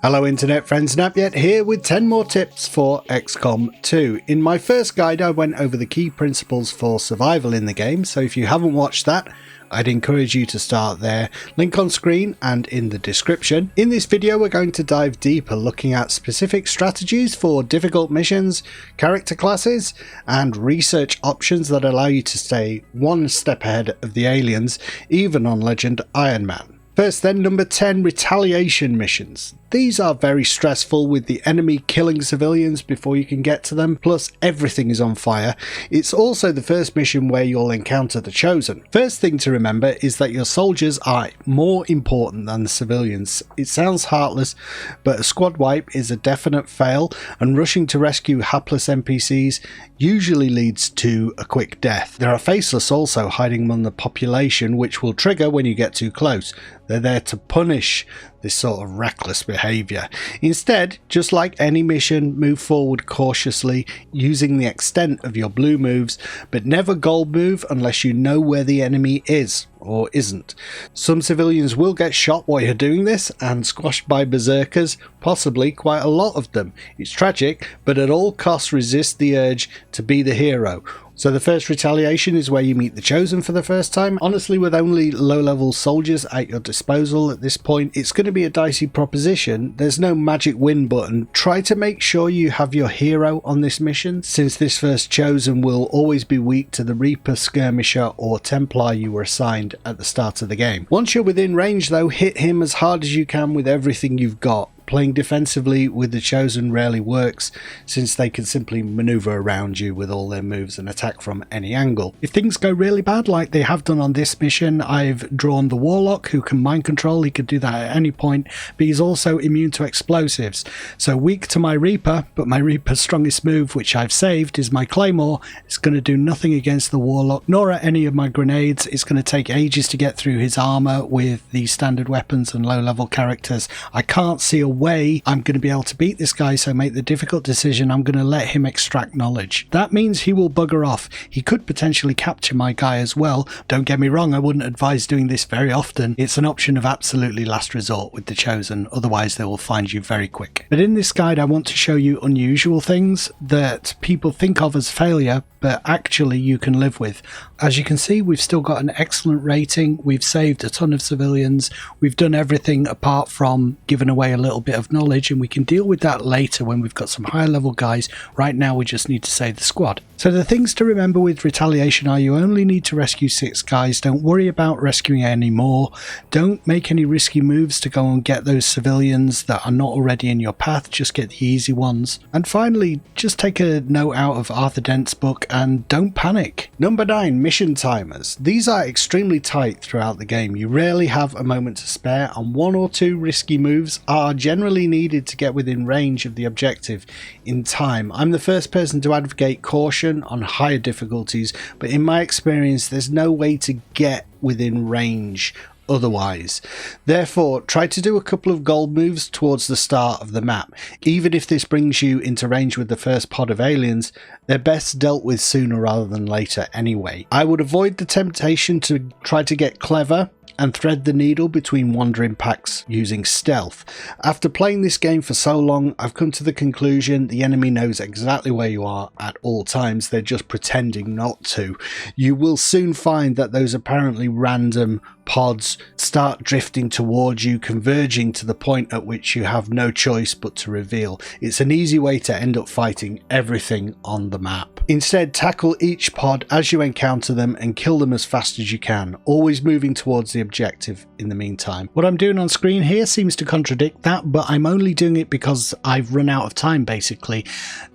Hello internet friends, Nabyet here with 10 more tips for XCOM 2. In my first guide I went over the key principles for survival in the game, so if you haven't watched that, I'd encourage you to start there. Link on screen and in the description. In this video we're going to dive deeper, looking at specific strategies for difficult missions, character classes, and research options that allow you to stay one step ahead of the aliens, even on Legend Iron Man. First then, number 10, retaliation missions. These are very stressful, with the enemy killing civilians before you can get to them, plus everything is on fire. It's also the first mission where you'll encounter the Chosen. First thing to remember is that your soldiers are more important than the civilians. It sounds heartless, but a squad wipe is a definite fail, and rushing to rescue hapless NPCs usually leads to a quick death. There are faceless also hiding among the population, which will trigger when you get too close. They're there to punish this sort of reckless behaviour. Instead, just like any mission, move forward cautiously, using the extent of your blue moves, but never gold move unless you know where the enemy is or isn't. Some civilians will get shot while you're doing this and squashed by berserkers, possibly quite a lot of them. It's tragic, but at all costs resist the urge to be the hero. So the first retaliation is where you meet the Chosen for the first time. Honestly, with only low-level soldiers at your disposal at this point, it's going to be a dicey proposition. There's no magic win button. Try to make sure you have your hero on this mission, since this first Chosen will always be weak to the Reaper, Skirmisher or Templar you were assigned at the start of the game. Once you're within range though, hit him as hard as you can with everything you've got. Playing defensively with the Chosen rarely works, since they can simply maneuver around you with all their moves and attack from any angle. If things go really bad, like they have done on this mission, I've drawn the Warlock, who can mind control. He could do that at any point, but he's also immune to explosives. So weak to my Reaper, but my Reaper's strongest move, which I've saved, is my Claymore. It's going to do nothing against the Warlock, nor at any of my grenades. It's going to take ages to get through his armor with the standard weapons and low-level characters. I can't see a way I'm going to be able to beat this guy, so make the difficult decision. I'm going to let him extract knowledge. That means he will bugger off. He could potentially capture my guy as well. Don't get me wrong, I wouldn't advise doing this very often. It's an option of absolutely last resort with the Chosen, otherwise they will find you very quick. But in this guide I want to show you unusual things that people think of as failure, but actually you can live with. As you can see, we've still got an excellent rating. We've saved a ton of civilians. We've done everything apart from giving away a little bit of knowledge, and we can deal with that later when we've got some higher level guys. Right now we just need to save the squad. So the things to remember with retaliation are you only need to rescue 6 guys. Don't worry about rescuing any more. Don't make any risky moves to go and get those civilians that are not already in your path. Just get the easy ones. And finally, just take a note out of Arthur Dent's book and don't panic. Number 9, mission timers. These are extremely tight throughout the game. You rarely have a moment to spare, and 1 or 2 risky moves are generally needed to get within range of the objective in time. I'm the first person to advocate caution on higher difficulties, but in my experience there's no way to get within range otherwise. Therefore, try to do a couple of gold moves towards the start of the map. Even if this brings you into range with the first pod of aliens, they're best dealt with sooner rather than later anyway. I would avoid the temptation to try to get clever and thread the needle between wandering packs using stealth. After playing this game for so long, I've come to the conclusion the enemy knows exactly where you are at all times. They're just pretending not to. You will soon find that those apparently random pods start drifting towards you, converging to the point at which you have no choice but to reveal. It's an easy way to end up fighting everything on the map. Instead, tackle each pod as you encounter them and kill them as fast as you can, always moving towards the objective in the meantime. What I'm doing on screen here seems to contradict that, but I'm only doing it because I've run out of time basically.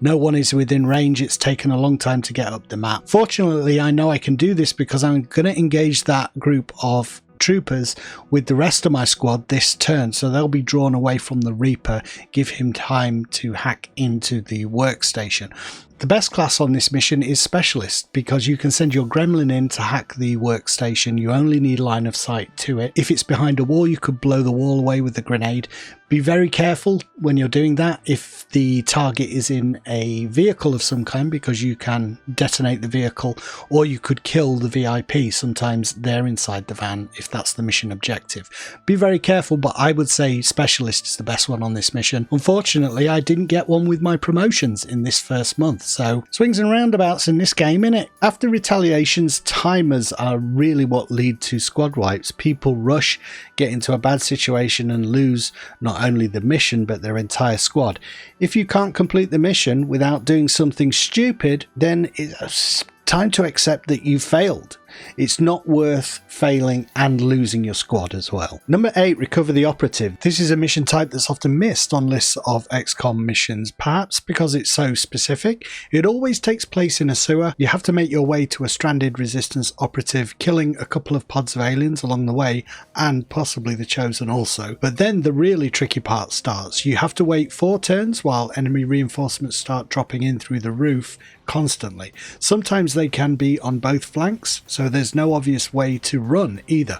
No one is within range. It's taken a long time to get up the map. Fortunately, I know I can do this because I'm going to engage that group of troopers with the rest of my squad this turn, so they'll be drawn away from the Reaper, give him time to hack into the workstation. The best class on this mission is Specialist, because you can send your gremlin in to hack the workstation. You only need line of sight to it. If it's behind a wall, you could blow the wall away with the grenade. Be very careful when you're doing that. If the target is in a vehicle of some kind, because you can detonate the vehicle, or you could kill the VIP. Sometimes they're inside the van if that's the mission objective. Be very careful, but I would say Specialist is the best one on this mission. Unfortunately, I didn't get one with my promotions in this first month, so swings and roundabouts in this game, innit? After Retaliations, timers are really what lead to squad wipes. People rush, get into a bad situation and lose not only the mission but their entire squad. If you can't complete the mission without doing something stupid, then it's time to accept that you failed. It's not worth failing and losing your squad as well. Number 8, recover the operative. This is a mission type that's often missed on lists of XCOM missions, perhaps because it's so specific. It always takes place in a sewer. You have to make your way to a stranded resistance operative, killing a couple of pods of aliens along the way, and possibly the Chosen also. But then the really tricky part starts. You have to wait 4 turns while enemy reinforcements start dropping in through the roof constantly. Sometimes they can be on both flanks, so there's no obvious way to run either.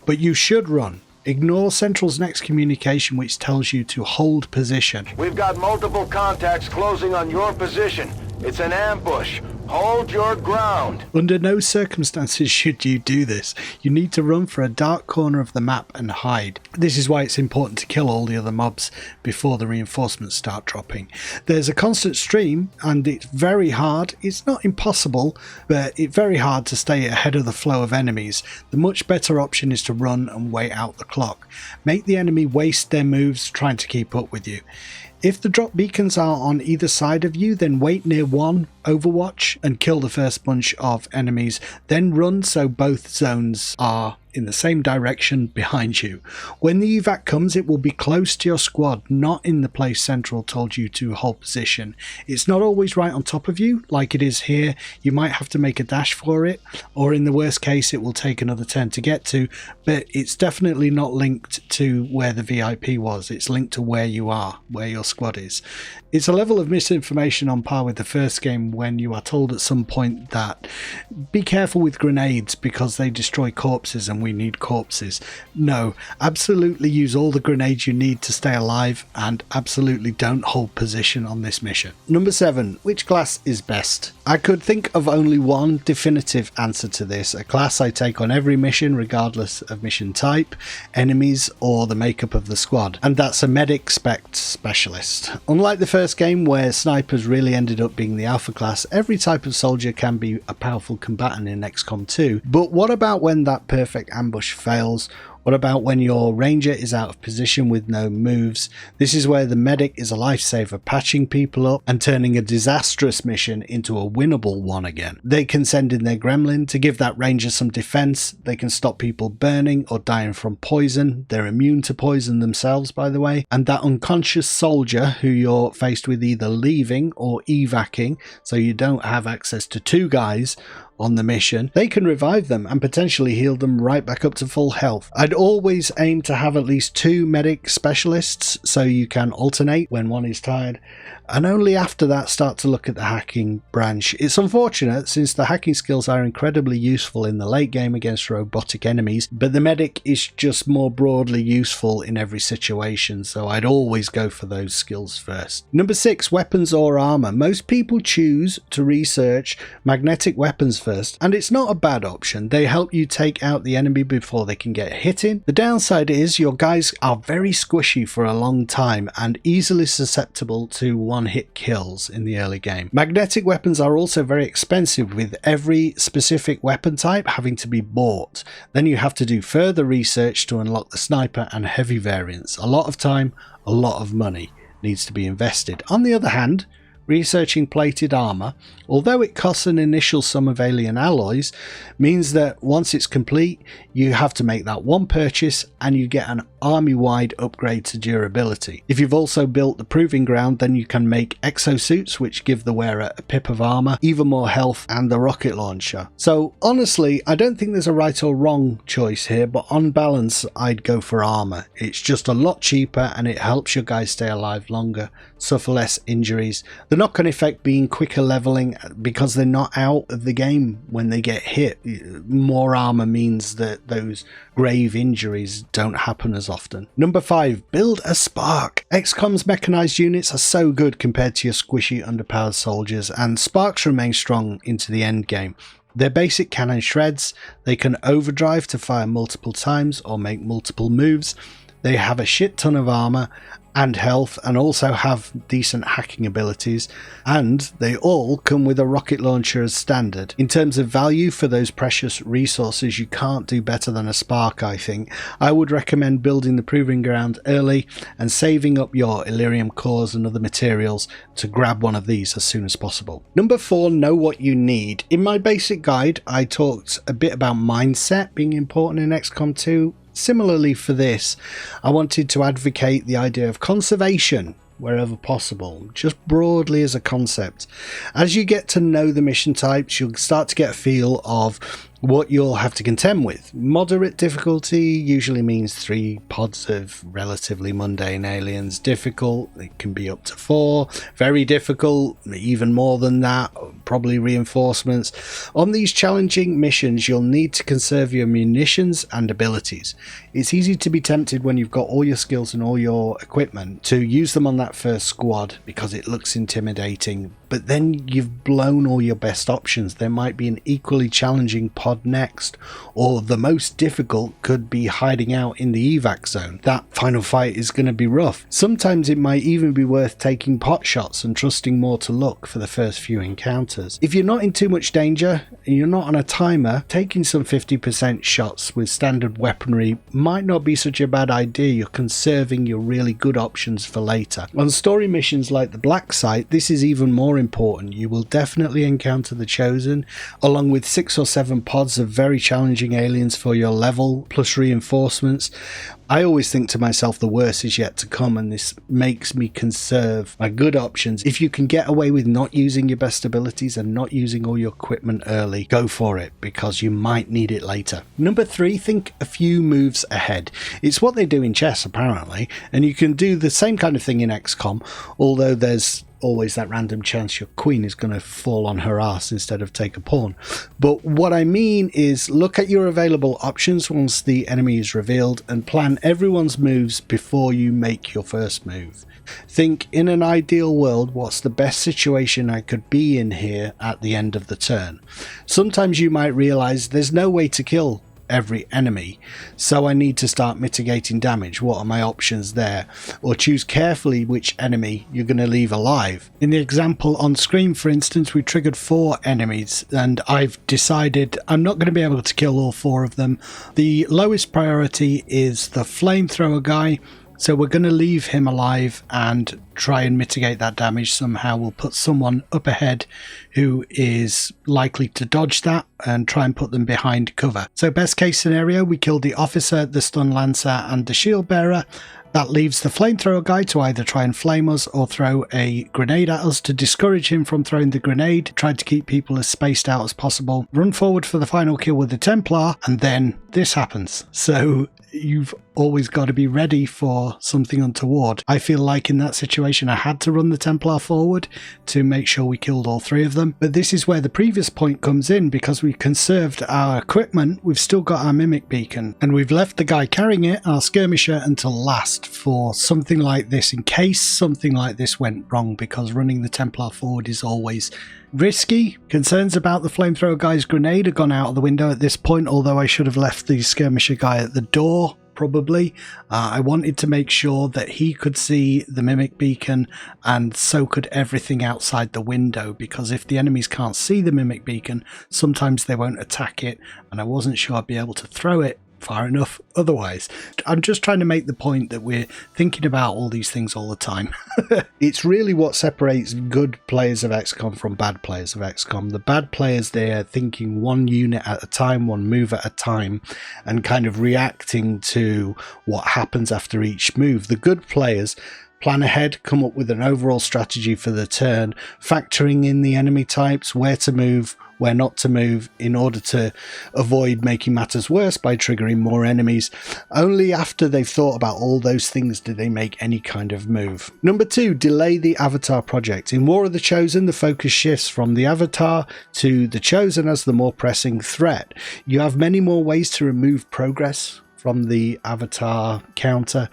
But you should run. Ignore Central's next communication, which tells you to hold position. We've got multiple contacts closing on your position. It's an ambush. Hold your ground. Under no circumstances should you do this. You need to run for a dark corner of the map and hide. This is why it's important to kill all the other mobs before the reinforcements start dropping. There's a constant stream and it's very hard. It's not impossible, but it's very hard to stay ahead of the flow of enemies. The much better option is to run and wait out the clock. Make the enemy waste their moves trying to keep up with you. If the drop beacons are on either side of you, then wait near one, overwatch, and kill the first bunch of enemies. Then run so both zones are in the same direction behind you. When the evac comes, it will be close to your squad, not in the place Central told you to hold position. It's not always right on top of you, like it is here. You might have to make a dash for it, or in the worst case, it will take another turn to get to, but it's definitely not linked to where the VIP was. It's linked to where you are, where your squad is. It's a level of misinformation on par with the first game when you are told at some point that be careful with grenades because they destroy corpses and we need corpses. No, absolutely use all the grenades you need to stay alive and absolutely don't hold position on this mission. Number 7, which class is best? I could think of only one definitive answer to this, a class I take on every mission regardless of mission type, enemies or the makeup of the squad, and that's a medic spec specialist. Unlike the first game where snipers really ended up being the alpha class, every type of soldier can be a powerful combatant in XCOM 2, but what about when that perfect ambush fails? What about when your ranger is out of position with no moves? This is where the medic is a lifesaver, patching people up and turning a disastrous mission into a winnable one again. They can send in their gremlin to give that ranger some defense. They can stop people burning or dying from poison. They're immune to poison themselves, by the way. And that unconscious soldier who you're faced with either leaving or evacing, so you don't have access to 2 guys on the mission, they can revive them and potentially heal them right back up to full health. I'd always aim to have at least 2 medic specialists so you can alternate when one is tired, and only after that start to look at the hacking branch. It's unfortunate since the hacking skills are incredibly useful in the late game against robotic enemies, but the medic is just more broadly useful in every situation, so I'd always go for those skills first. Number 6, weapons or armor. Most people choose to research magnetic weapons first, and it's not a bad option. They help you take out the enemy before they can get hit in. The downside is your guys are very squishy for a long time and easily susceptible to one-hit kills in the early game. Magnetic weapons are also very expensive, with every specific weapon type having to be bought. Then you have to do further research to unlock the sniper and heavy variants. A lot of time, a lot of money needs to be invested. On the other hand, researching plated armor, although it costs an initial sum of alien alloys, means that once it's complete, you have to make that one purchase and you get an army-wide upgrade to durability. If you've also built the proving ground, then you can make exosuits, which give the wearer a pip of armor, even more health, and the rocket launcher. So honestly, I don't think there's a right or wrong choice here, but on balance, I'd go for armor. It's just a lot cheaper and it helps your guys stay alive longer, suffer less injuries. The knock-on effect being quicker leveling because they're not out of the game when they get hit. More armor means that those grave injuries don't happen as often. Number 5, build a spark. XCOM's mechanized units are so good compared to your squishy underpowered soldiers, and sparks remain strong into the end game. They're basic cannon shreds, they can overdrive to fire multiple times or make multiple moves, they have a shit ton of armor and health, and also have decent hacking abilities, and they all come with a rocket launcher as standard. In terms of value for those precious resources, you can't do better than a spark, I think. I would recommend building the proving ground early and saving up your Illyrium cores and other materials to grab one of these as soon as possible. Number 4, know what you need. In my basic guide, I talked a bit about mindset being important in XCOM 2. Similarly for this, I wanted to advocate the idea of conservation wherever possible, just broadly as a concept. As you get to know the mission types, you'll start to get a feel of what you'll have to contend with. Moderate difficulty usually means 3 pods of relatively mundane aliens. Difficult, it can be up to 4. Very difficult, even more than that, probably reinforcements. On these challenging missions, you'll need to conserve your munitions and abilities. It's easy to be tempted when you've got all your skills and all your equipment to use them on that first squad because it looks intimidating, but then you've blown all your best options. There might be an equally challenging pod next, or the most difficult could be hiding out in the evac zone. That final fight is going to be rough. Sometimes it might even be worth taking pot shots and trusting more to luck for the first few encounters. If you're not in too much danger and you're not on a timer, taking some 50% shots with standard weaponry might not be such a bad idea. You're conserving your really good options for later. On story missions like the Black Site, this is even more important. You will definitely encounter the Chosen, along with 6 or 7 pods of very challenging aliens for your level, plus reinforcements. I always think to myself the worst is yet to come, and this makes me conserve my good options. If you can get away with not using your best abilities and not using all your equipment early, go for it, because you might need it later. Number 3, think a few moves ahead. It's what they do in chess apparently, and you can do the same kind of thing in XCOM, although there's always that random chance your queen is going to fall on her ass instead of take a pawn. But what I mean is, look at your available options once the enemy is revealed and plan everyone's moves before you make your first move. Think, in an ideal world, what's the best situation I could be in here at the end of the turn? Sometimes you might realize there's no way to kill every enemy, so I need to start mitigating damage. What are my options there? Or choose carefully which enemy you're going to leave alive. In the example on screen, for instance, we triggered 4 enemies, and I've decided I'm not going to be able to kill all 4 of them. The lowest priority is the flamethrower guy, so we're going to leave him alive and try and mitigate that damage somehow. We'll put someone up ahead who is likely to dodge that and try and put them behind cover. So best case scenario, we killed the officer, the stun lancer and the shield bearer. That leaves the flamethrower guy to either try and flame us or throw a grenade at us to discourage him from throwing the grenade, try to keep people as spaced out as possible, run forward for the final kill with the Templar, and then this happens. So you've always got to be ready for something untoward. I feel like in that situation I had to run the Templar forward to make sure we killed all 3 of them. But this is where the previous point comes in, because we've conserved our equipment, we've still got our mimic beacon, and we've left the guy carrying it, our skirmisher, until last for something like this, in case something like this went wrong, because running the Templar forward is always risky. Concerns about the flamethrower guy's grenade have gone out of the window at this point, although I should have left the skirmisher guy at the door. Probably. I wanted to make sure that he could see the mimic beacon, and so could everything outside the window, because if the enemies can't see the mimic beacon, sometimes they won't attack it, and I wasn't sure I'd be able to throw it far enough otherwise. I'm just trying to make the point that we're thinking about all these things all the time. It's really what separates good players of XCOM from bad players of XCOM. The bad players, they're thinking one unit at a time, one move at a time, and kind of reacting to what happens after each move. The good players plan ahead, come up with an overall strategy for the turn, factoring in the enemy types, where to move, where not to move, in order to avoid making matters worse by triggering more enemies. Only after they've thought about all those things do they make any kind of move. Number 2, delay the Avatar project. In War of the Chosen, the focus shifts from the Avatar to the Chosen as the more pressing threat. You have many more ways to remove progress from the avatar counter,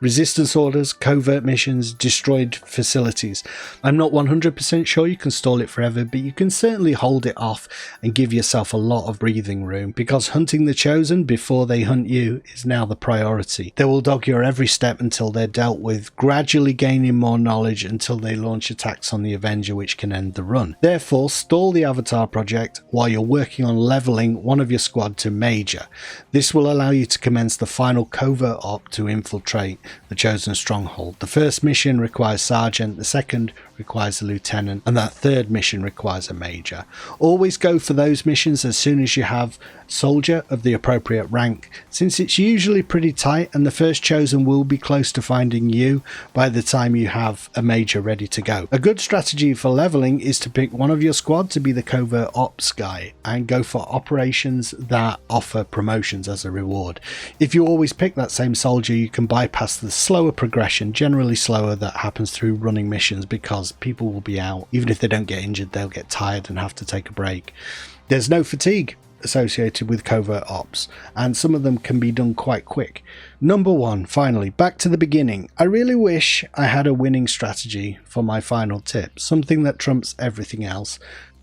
resistance orders, covert missions, destroyed facilities. I'm not 100% sure you can stall it forever, but you can certainly hold it off and give yourself a lot of breathing room, because hunting the Chosen before they hunt you is now the priority. They will dog your every step until they're dealt with, gradually gaining more knowledge until they launch attacks on the Avenger, which can end the run. Therefore, stall the Avatar project while you're working on leveling one of your squad to Major. This will allow you to commence the final covert op to infiltrate the Chosen stronghold. The first mission requires Sergeant, the second requires a Lieutenant, and that third mission requires a Major. Always go for those missions as soon as you have Soldier of the appropriate rank, since it's usually pretty tight and the first Chosen will be close to finding you by the time you have a Major ready to go. A good strategy for leveling is to pick one of your squad to be the covert ops guy and go for operations that offer promotions as a reward. If you always pick that same soldier, you can bypass the slower progression, generally slower, that happens through running missions, because people will be out. Even if they don't get injured, they'll get tired and have to take a break. There's no fatigue associated with covert ops, and some of them can be done quite quick. Number one, finally, back to the beginning. I really wish I had a winning strategy for my final tip, something that trumps everything else.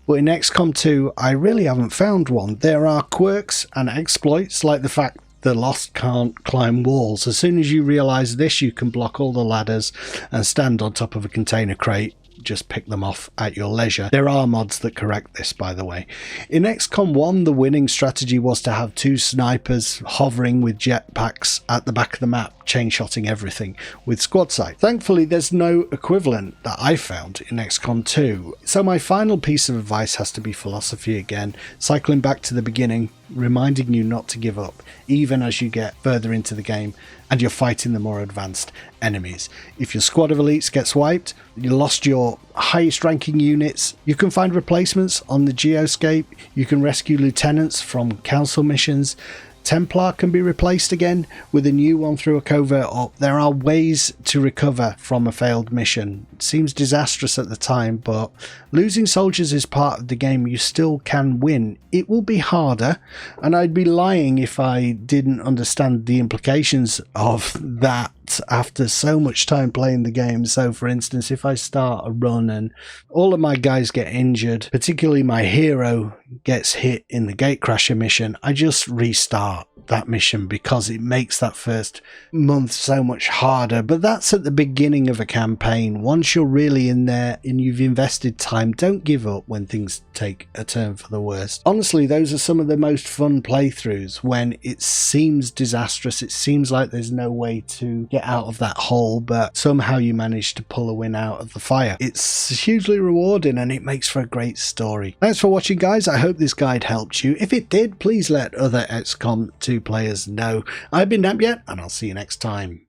But in XCOM 2, I really haven't found one. There are quirks and exploits, like the fact the Lost can't climb walls. As soon as you realise this, you can block all the ladders and stand on top of a container crate. Just pick them off at your leisure. There are mods that correct this, by the way. In XCOM 1, the winning strategy was to have two snipers hovering with jetpacks at the back of the map, chain-shotting everything with squad sight. Thankfully, there's no equivalent that I found in XCOM 2. So my final piece of advice has to be philosophy again, cycling back to the beginning, reminding you not to give up, even as you get further into the game and you're fighting the more advanced enemies. If your squad of elites gets wiped, you lost your highest ranking units, you can find replacements on the Geoscape, you can rescue lieutenants from council missions, Templar can be replaced again with a new one through a covert op. There are ways to recover from a failed mission. It seems disastrous at the time, but losing soldiers is part of the game. You still can win. It will be harder, and I'd be lying if I didn't understand the implications of that after so much time playing the game. So for instance, if I start a run and all of my guys get injured, particularly my hero gets hit in the gatecrasher mission, I just restart that mission because it makes that first month so much harder. But that's at the beginning of a campaign. Once you're really in there and you've invested time, don't give up when things take a turn for the worst. Honestly, those are some of the most fun playthroughs, when it seems disastrous, it seems like there's no way to get out of that hole, but somehow you manage to pull a win out of the fire. It's hugely rewarding and it makes for a great story. Thanks for watching, guys. I hope this guide helped you. If it did, please let other XCOM 2 players know. I've been Napier, and I'll see you next time.